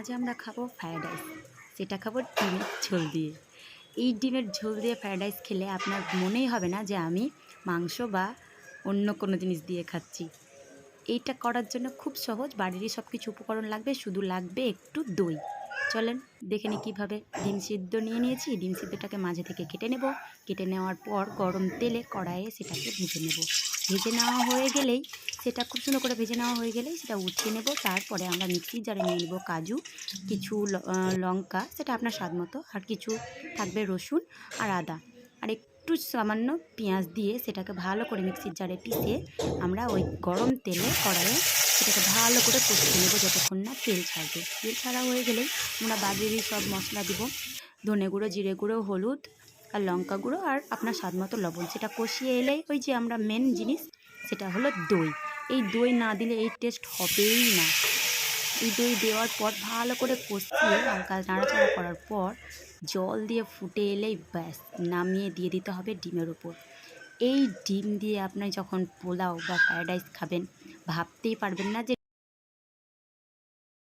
আজ আমরা খাবো ফ্রায়েড রাইস। সেটা খাবো ডিমের ঝোল দিয়ে। এই ডিমের ঝোল দিয়ে ফ্রায়েড রাইস খেলে আপনার মনেই হবে না যে আমি মাংস বা অন্য কোনো জিনিস দিয়ে খাচ্ছি। এইটা করার জন্য খুব সহজ, বাড়িরই সব কিছু উপকরণ লাগবে, শুধু লাগবে একটু দই। চলেন দেখে নিই কীভাবে। ডিম সিদ্ধ নিয়ে নিয়েছি, ডিম সিদ্ধটাকে মাঝে থেকে কেটে নেব। কেটে নেওয়ার পর গরম তেলে কড়াইয়ে সেটাকে ভেজে নেব। ভেজে নেওয়া হয়ে গেলেই সেটা খুব সুন্দর করে ভেজে নেওয়া হয়ে গেলেই সেটা উঠিয়ে নেব। তারপরে আমরা মিক্সির জারে নিয়ে নেব কাজু, কিছু লঙ্কা, সেটা আপনার স্বাদ মতো, আর কিছু থাকবে রসুন আর আদা, আর একটু সামান্য পেঁয়াজ দিয়ে সেটাকে ভালো করে মিক্সির জারে পিষে আমরা ওই গরম তেলে কড়াইয়ে সেটাকে ভালো করে কষিয়ে নেব যতক্ষণ না তেল ছাড়বে। তেল ছাড়া হয়ে গেলেই আমরা বাড়িরই সব মশলা দিব, ধনে গুঁড়ো, জিরে গুঁড়ো, হলুদ আর লঙ্কা গুঁড়ো, আর আপনার স্বাদ মতো লবণ। সেটা কষিয়ে এলেই ওই যে আমরা মেন জিনিস সেটা হলো দই। এই দই না দিলে এই টেস্ট হবেই না। এই দই দেওয়ার পর ভালো করে কষিয়ে হালকা নাড়াচাড়া করার পর জল দিয়ে ফুটে এলেই ব্যাস নামিয়ে দিয়ে দিতে হবে ডিমের উপর। এই ডিম দিয়ে আপনি যখন পোলাও বা ফ্রায়েড রাইস খাবেন ভাবতেই পারবেন না যে